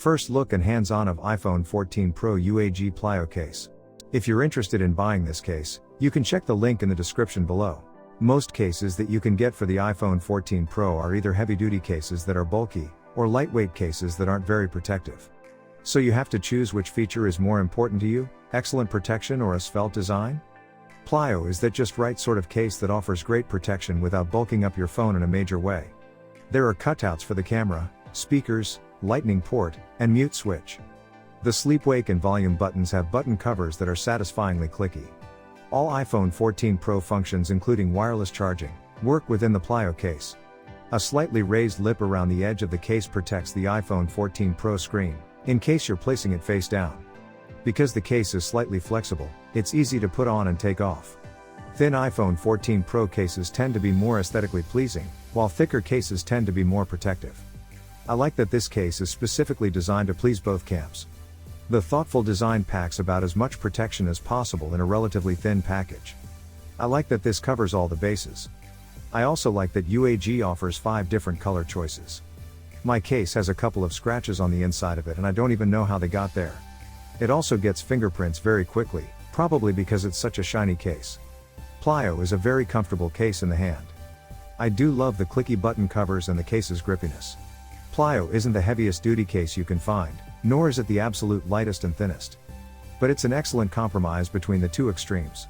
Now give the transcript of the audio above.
First look and hands-on of iPhone 14 Pro UAG Plyo case. If you're interested in buying this case, you can check the link in the description below. Most cases that you can get for the iPhone 14 Pro are either heavy-duty cases that are bulky, or lightweight cases that aren't very protective. So you have to choose which feature is more important to you, excellent protection or a svelte design? Plyo is that just right sort of case that offers great protection without bulking up your phone in a major way. There are cutouts for the camera, speakers, lightning port, and mute switch. The sleep wake and volume buttons have button covers that are satisfyingly clicky. All iPhone 14 Pro functions including wireless charging, work within the Plyo case. A slightly raised lip around the edge of the case protects the iPhone 14 Pro screen, in case you're placing it face down. Because the case is slightly flexible, it's easy to put on and take off. Thin iPhone 14 Pro cases tend to be more aesthetically pleasing, while thicker cases tend to be more protective. I like that this case is specifically designed to please both camps. The thoughtful design packs about as much protection as possible in a relatively thin package. I like that this covers all the bases. I also like that UAG offers 5 different color choices. My case has a couple of scratches on the inside of it and I don't even know how they got there. It also gets fingerprints very quickly, probably because it's such a shiny case. Plyo is a very comfortable case in the hand. I do love the clicky button covers and the case's grippiness. Plyo isn't the heaviest duty case you can find, nor is it the absolute lightest and thinnest. But it's an excellent compromise between the two extremes.